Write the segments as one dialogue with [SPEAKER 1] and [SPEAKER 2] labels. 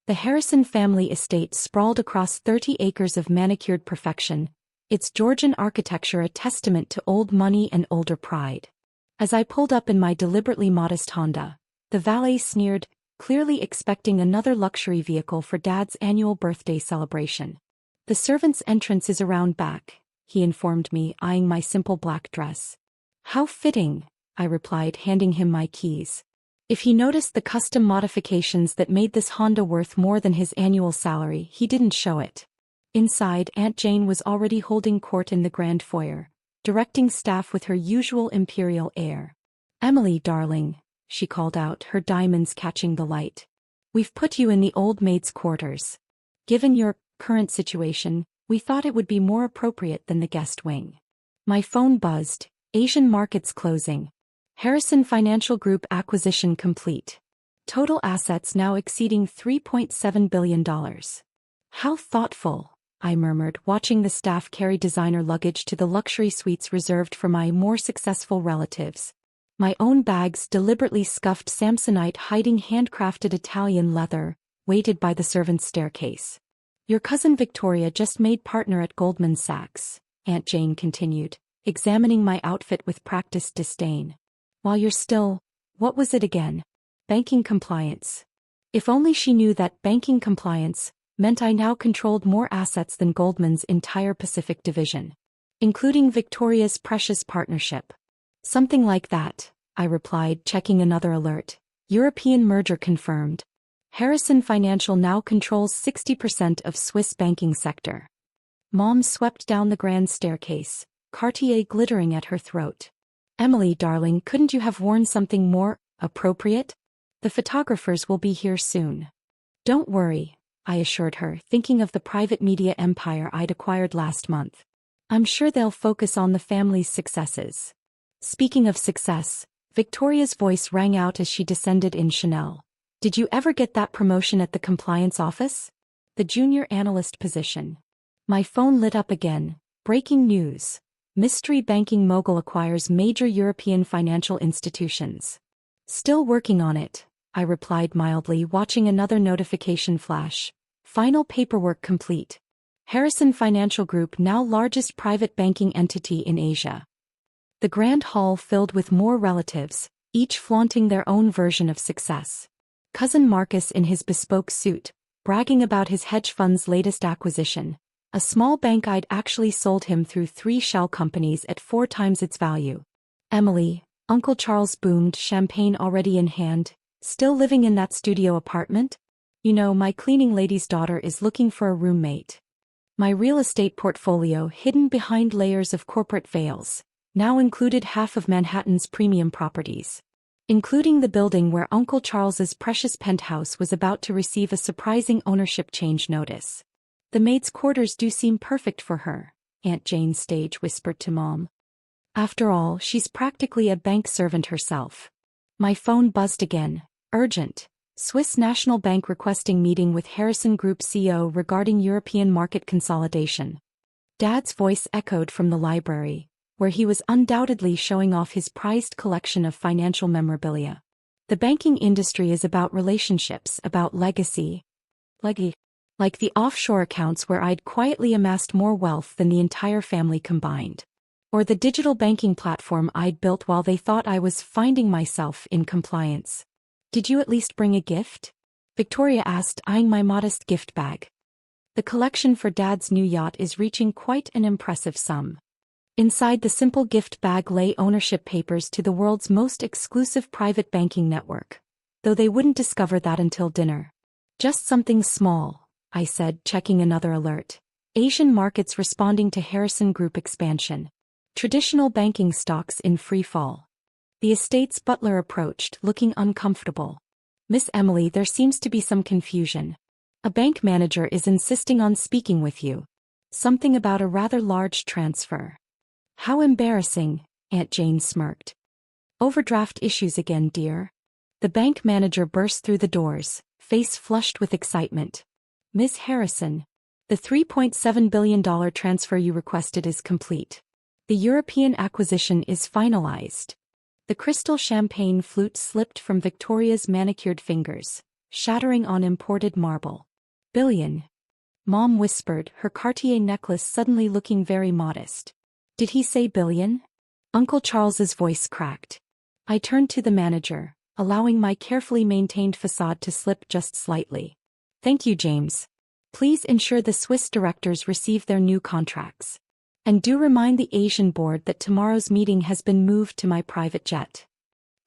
[SPEAKER 1] The Harrison family estate sprawled across 30 acres of manicured perfection, its Georgian architecture a testament to old money and older pride. As I pulled up in my deliberately modest Honda, the valet sneered, clearly expecting another luxury vehicle for Dad's annual birthday celebration. "The servant's entrance is around back," he informed me, eyeing my simple black dress. "How fitting," I replied, handing him my keys. If he noticed the custom modifications that made this Honda worth more than his annual salary, he didn't show it. Inside, Aunt Jane was already holding court in the grand foyer, directing staff with her usual imperial air. "Emily, darling," she called out, her diamonds catching the light. "We've put you in the old maid's quarters. Given your current situation, we thought it would be more appropriate than the guest wing." My phone buzzed. Asian markets closing. Harrison Financial Group acquisition complete. Total assets now exceeding $3.7 billion. "How thoughtful," I murmured, watching the staff carry designer luggage to the luxury suites reserved for my more successful relatives. My own bags, deliberately scuffed Samsonite hiding handcrafted Italian leather, waited by the servants' staircase. "Your cousin Victoria just made partner at Goldman Sachs," Aunt Jane continued, examining my outfit with practiced disdain. "While you're still, what was it again? Banking compliance." If only she knew that banking compliance meant I now controlled more assets than Goldman's entire Pacific division, including Victoria's precious partnership. "Something like that," I replied, checking another alert. "European merger confirmed. Harrison Financial now controls 60% of Swiss banking sector." Mom swept down the grand staircase, Cartier glittering at her throat. "Emily, darling, couldn't you have worn something more appropriate? The photographers will be here soon." "Don't worry," I assured her, thinking of the private media empire I'd acquired last month. "I'm sure they'll focus on the family's successes." Speaking of success, Victoria's voice rang out as she descended in Chanel. "Did you ever get that promotion at the compliance office? The junior analyst position." My phone lit up again. Breaking news. Mystery banking mogul acquires major European financial institutions. "Still working on it," I replied mildly, watching another notification flash. "Final paperwork complete. Harrison Financial Group now largest private banking entity in Asia." The grand hall filled with more relatives, each flaunting their own version of success. Cousin Marcus in his bespoke suit, bragging about his hedge fund's latest acquisition, a small bank I'd actually sold him through 3 shell companies at 4 times its value. Emily, Uncle Charles boomed, champagne already in hand. "Still living in that studio apartment? You know, my cleaning lady's daughter is looking for a roommate." My real estate portfolio, hidden behind layers of corporate veils, now included half of Manhattan's premium properties, including the building where Uncle Charles's precious penthouse was about to receive a surprising ownership change notice. "The maid's quarters do seem perfect for her," Aunt Jane stage whispered to Mom. "After all, she's practically a bank servant herself." My phone buzzed again. Urgent. Swiss National Bank requesting meeting with Harrison Group CEO regarding European market consolidation. Dad's voice echoed from the library, where he was undoubtedly showing off his prized collection of financial memorabilia. "The banking industry is about relationships, about legacy. Like the offshore accounts where I'd quietly amassed more wealth than the entire family combined. Or the digital banking platform I'd built while they thought I was finding myself in compliance." "Did you at least bring a gift?" Victoria asked, eyeing my modest gift bag. "The collection for Dad's new yacht is reaching quite an impressive sum." Inside the simple gift bag lay ownership papers to the world's most exclusive private banking network, though they wouldn't discover that until dinner. "Just something small," I said, checking another alert. "Asian markets responding to Harrison Group expansion. Traditional banking stocks in free fall." The estate's butler approached, looking uncomfortable. "Miss Emily, there seems to be some confusion. A bank manager is insisting on speaking with you. Something about a rather large transfer." "How embarrassing," Aunt Jane smirked. "Overdraft issues again, dear." The bank manager burst through the doors, face flushed with excitement. "Ms. Harrison, the $3.7 billion transfer you requested is complete. The European acquisition is finalized." The crystal champagne flute slipped from Victoria's manicured fingers, shattering on imported marble. Billion. Mom whispered, her Cartier necklace suddenly looking very modest. Did he say billion? Uncle Charles's voice cracked. I turned to the manager, allowing my carefully maintained facade to slip just slightly. Thank you, James. Please ensure the Swiss directors receive their new contracts. And do remind the Asian board that tomorrow's meeting has been moved to my private jet.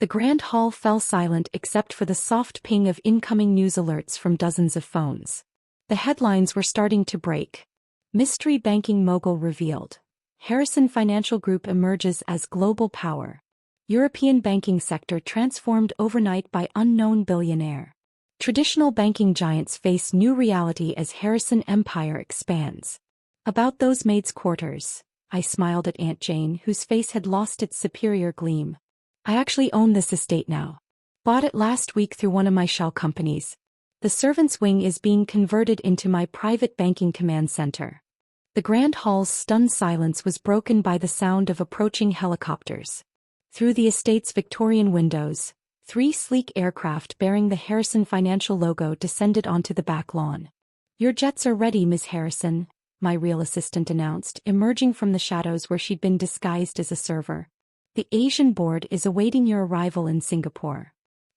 [SPEAKER 1] The grand hall fell silent except for the soft ping of incoming news alerts from dozens of phones. The headlines were starting to break. Mystery banking mogul revealed. Harrison Financial Group emerges as global power. European banking sector transformed overnight by unknown billionaire. Traditional banking giants face new reality as Harrison empire expands. About those maids' quarters, I smiled at Aunt Jane, whose face had lost its superior gleam. I actually own this estate now. Bought it last week through one of my shell companies. The servants' wing is being converted into my private banking command center. The grand hall's stunned silence was broken by the sound of approaching helicopters. Through the estate's Victorian windows, 3 sleek aircraft bearing the Harrison Financial logo descended onto the back lawn. Your jets are ready, Miss Harrison, my real assistant announced, emerging from the shadows where she'd been disguised as a server. The Asian board is awaiting your arrival in Singapore.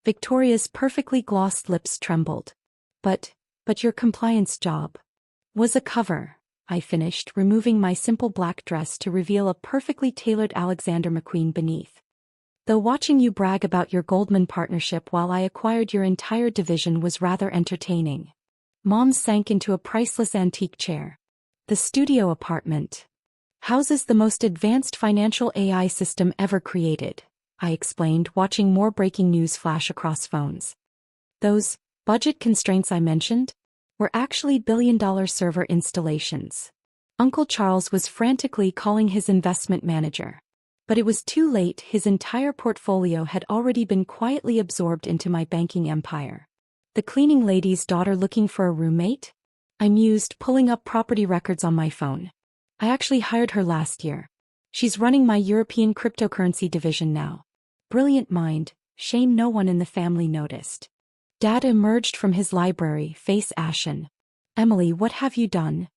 [SPEAKER 1] Victoria's perfectly glossed lips trembled. But your compliance job was a cover, I finished, removing my simple black dress to reveal a perfectly tailored Alexander McQueen beneath. Though watching you brag about your Goldman partnership while I acquired your entire division was rather entertaining. Mom sank into a priceless antique chair. The studio apartment houses the most advanced financial AI system ever created, I explained, watching more breaking news flash across phones. Those budget constraints I mentioned were actually billion-dollar server installations. Uncle Charles was frantically calling his investment manager. But it was too late, his entire portfolio had already been quietly absorbed into my banking empire. The cleaning lady's daughter looking for a roommate? I mused, pulling up property records on my phone. I actually hired her last year. She's running my European cryptocurrency division now. Brilliant mind, shame no one in the family noticed. Dad emerged from his library, face ashen. Emily, what have you done?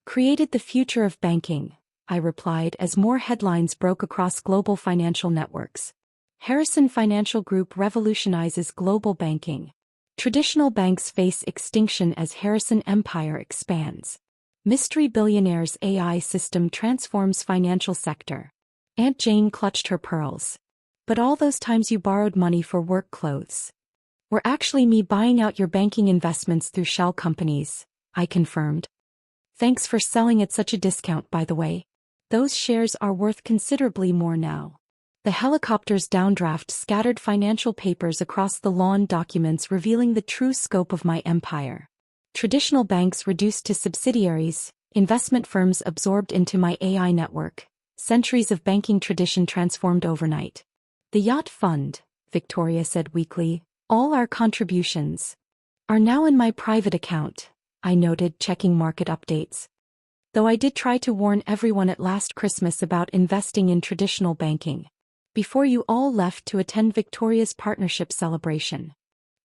[SPEAKER 1] Created the future of banking, I replied as more headlines broke across global financial networks. Harrison Financial Group revolutionizes global banking. Traditional banks face extinction as Harrison empire expands. Mystery billionaire's AI system transforms financial sector. Aunt Jane clutched her pearls. But all those times you borrowed money for work clothes were actually me buying out your banking investments through shell companies, I confirmed. Thanks for selling at such a discount, by the way. Those shares are worth considerably more now. The helicopter's downdraft scattered financial papers across the lawn, documents revealing the true scope of my empire. Traditional banks reduced to subsidiaries, investment firms absorbed into my AI network, centuries of banking tradition transformed overnight. The yacht fund, Victoria said weakly, all our contributions are now in my private account, I noted, checking market updates. Though I did try to warn everyone at last Christmas about investing in traditional banking. Before you all left to attend Victoria's partnership celebration.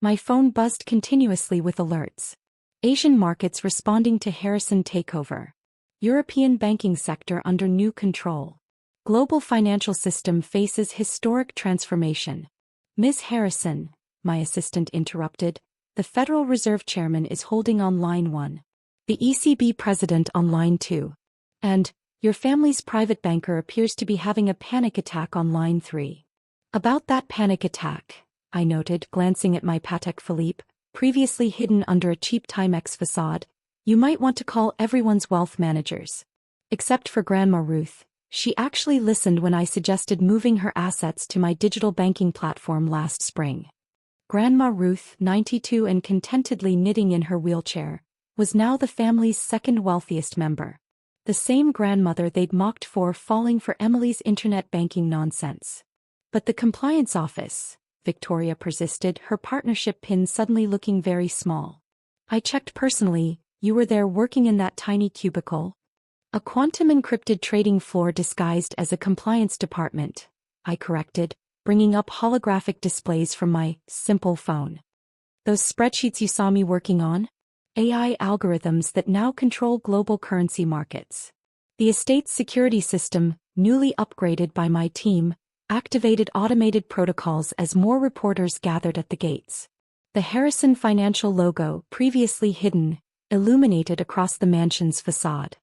[SPEAKER 1] My phone buzzed continuously with alerts. Asian markets responding to Harrison takeover. European banking sector under new control. Global financial system faces historic transformation. Ms. Harrison, my assistant interrupted, the Federal Reserve Chairman is holding on line 1. The ECB President on line 2. And, your family's private banker appears to be having a panic attack on line 3. About that panic attack, I noted, glancing at my Patek Philippe, previously hidden under a cheap Timex facade, you might want to call everyone's wealth managers. Except for Grandma Ruth, she actually listened when I suggested moving her assets to my digital banking platform last spring. Grandma Ruth, 92 and contentedly knitting in her wheelchair, was now the family's second wealthiest member. The same grandmother they'd mocked for falling for Emily's internet banking nonsense. But the compliance office, Victoria persisted, her partnership pin suddenly looking very small. I checked personally, you were there working in that tiny cubicle. A quantum encrypted trading floor disguised as a compliance department, I corrected, bringing up holographic displays from my simple phone. Those spreadsheets you saw me working on? AI algorithms that now control global currency markets. The estate's security system, newly upgraded by my team, activated automated protocols as more reporters gathered at the gates. The Harrison Financial logo, previously hidden, illuminated across the mansion's facade.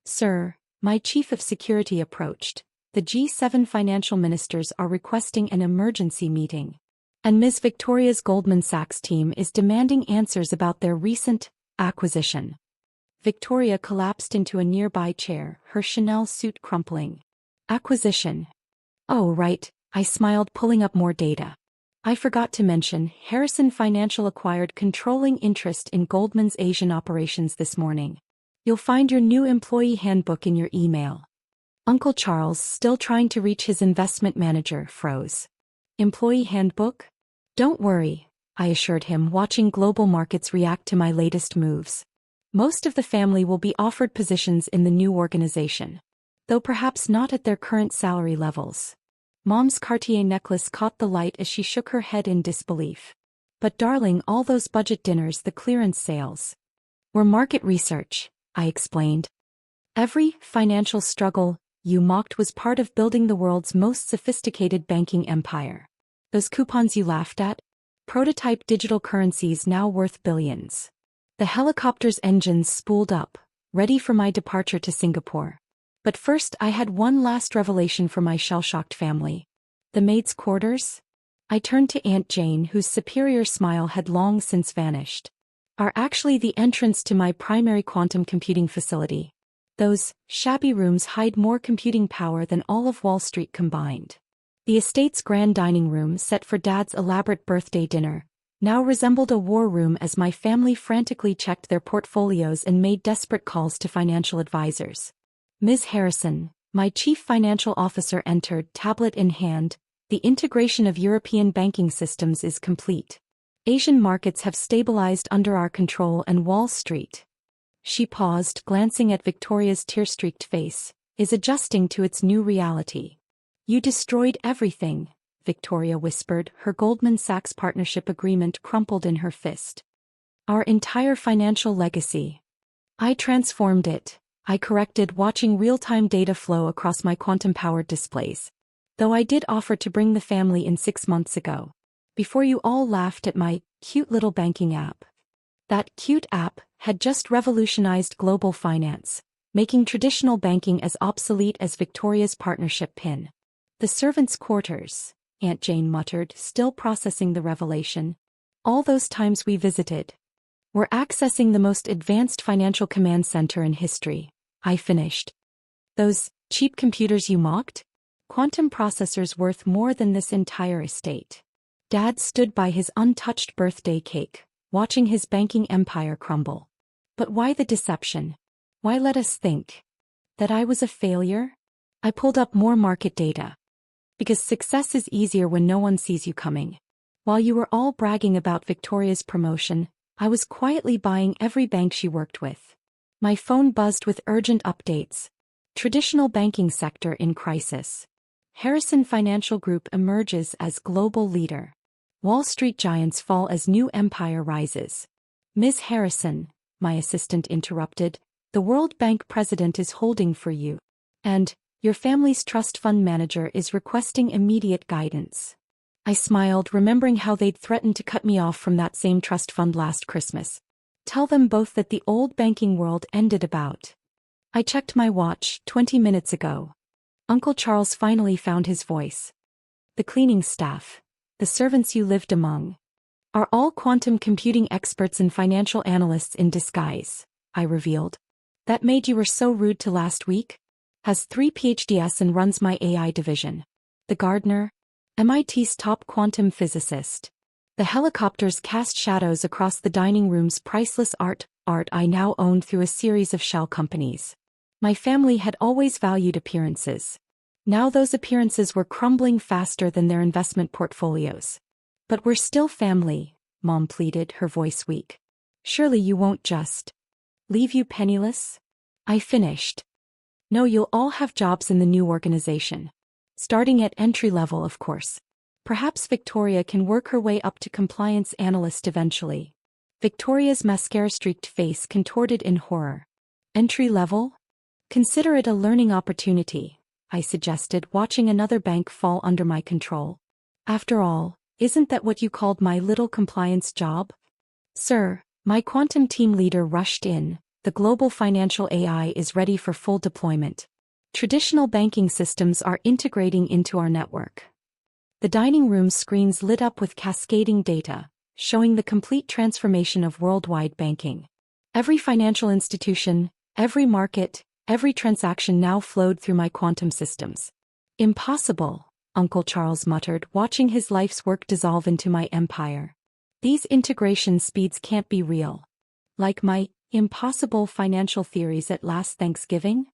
[SPEAKER 1] "Sir," my chief of security approached, "the G7 financial ministers are requesting an emergency meeting. And Ms. Victoria's Goldman Sachs team is demanding answers about their recent acquisition." Victoria collapsed into a nearby chair, her Chanel suit crumpling. "Acquisition. Oh, right," I smiled, pulling up more data. "I forgot to mention, Harrison Financial acquired controlling interest in Goldman's Asian operations this morning. You'll find your new employee handbook in your email." Uncle Charles, still trying to reach his investment manager, froze. "Employee handbook?" "Don't worry," I assured him, watching global markets react to my latest moves. "Most of the family will be offered positions in the new organization, though perhaps not at their current salary levels." Mom's Cartier necklace caught the light as she shook her head in disbelief. "But darling, all those budget dinners, the clearance sales, were market research," I explained. "Every financial struggle you mocked was part of building the world's most sophisticated banking empire. Those coupons you laughed at? Prototype digital currencies now worth billions." The helicopter's engines spooled up, ready for my departure to Singapore. But first I had one last revelation for my shell-shocked family. The maid's quarters? I turned to Aunt Jane, whose superior smile had long since vanished. Are actually the entrance to my primary quantum computing facility. Those shabby rooms hide more computing power than all of Wall Street combined. The estate's grand dining room, set for Dad's elaborate birthday dinner, now resembled a war room as my family frantically checked their portfolios and made desperate calls to financial advisors. Ms. Harrison, my chief financial officer, entered, tablet in hand. "The integration of European banking systems is complete. Asian markets have stabilized under our control, and Wall Street," she paused, glancing at Victoria's tear-streaked face, "is adjusting to its new reality." "You destroyed everything," Victoria whispered, her Goldman Sachs partnership agreement crumpled in her fist. "Our entire financial legacy." "I transformed it," I corrected, watching real-time data flow across my quantum-powered displays. "Though I did offer to bring the family in 6 months ago. Before you all laughed at my cute little banking app." That cute app had just revolutionized global finance, making traditional banking as obsolete as Victoria's partnership pin. "The servants' quarters," Aunt Jane muttered, still processing the revelation. "All those times we visited. We're accessing the most advanced financial command center in history," I finished. "Those cheap computers you mocked? Quantum processors worth more than this entire estate." Dad stood by his untouched birthday cake, watching his banking empire crumble. "But why the deception? Why let us think that I was a failure?" I pulled up more market data. "Because success is easier when no one sees you coming. While you were all bragging about Victoria's promotion, I was quietly buying every bank she worked with." My phone buzzed with urgent updates. "Traditional banking sector in crisis. Harrison Financial Group emerges as global leader. Wall Street giants fall as new empire rises." "Ms. Harrison," my assistant interrupted, "the World Bank president is holding for you. And your family's trust fund manager is requesting immediate guidance." I smiled, remembering how they'd threatened to cut me off from that same trust fund last Christmas. "Tell them both that the old banking world ended about." I checked my watch, 20 minutes ago. Uncle Charles finally found his voice. "The cleaning staff, the servants you lived among, are all quantum computing experts and financial analysts in disguise," I revealed. "That maid you were so rude to last week? Has 3 PhDs and runs my AI division. The gardener? MIT's top quantum physicist." The helicopters cast shadows across the dining room's priceless art I now owned through a series of shell companies. My family had always valued appearances. Now those appearances were crumbling faster than their investment portfolios. "But we're still family," Mom pleaded, her voice weak. "Surely you won't just leave you penniless?" I finished. "No, you'll all have jobs in the new organization. Starting at entry level, of course. Perhaps Victoria can work her way up to compliance analyst eventually. Victoria's mascara-streaked face contorted in horror. Entry level? Consider it a learning opportunity, I suggested, watching another bank fall under my control. After all, isn't that what you called my little compliance job? Sir, my quantum team leader rushed in. The global financial AI is ready for full deployment. Traditional banking systems are integrating into our network. The dining room screens lit up with cascading data, showing the complete transformation of worldwide banking. Every financial institution, every market, every transaction now flowed through my quantum systems. Impossible, Uncle Charles muttered, watching his life's work dissolve into my empire. These integration speeds can't be real. Like my impossible financial theories at last Thanksgiving?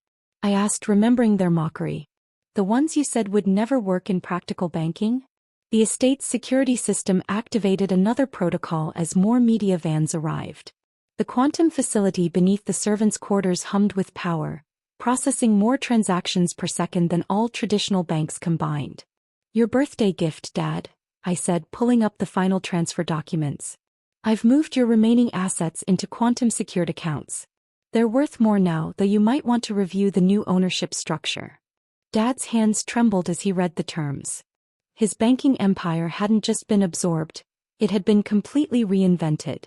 [SPEAKER 1] I asked, remembering their mockery. The ones you said would never work in practical banking? The estate's security system activated another protocol as more media vans arrived. The quantum facility beneath the servants' quarters hummed with power, processing more transactions per second than all traditional banks combined. Your birthday gift, Dad, I said, pulling up the final transfer documents. I've moved your remaining assets into quantum-secured accounts. They're worth more now, though you might want to review the new ownership structure. Dad's hands trembled as he read the terms. His banking empire hadn't just been absorbed, it had been completely reinvented.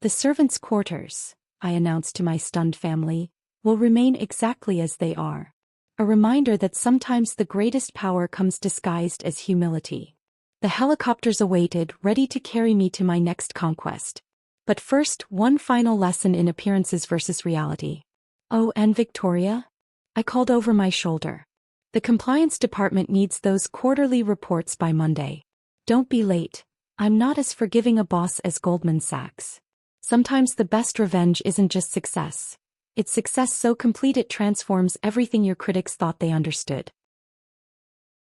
[SPEAKER 1] The servants' quarters, I announced to my stunned family, will remain exactly as they are. A reminder that sometimes the greatest power comes disguised as humility. The helicopters awaited, ready to carry me to my next conquest. But first, one final lesson in appearances versus reality. Oh, and Victoria? I called over my shoulder. The compliance department needs those quarterly reports by Monday. Don't be late. I'm not as forgiving a boss as Goldman Sachs. Sometimes the best revenge isn't just success. It's success so complete it transforms everything your critics thought they understood.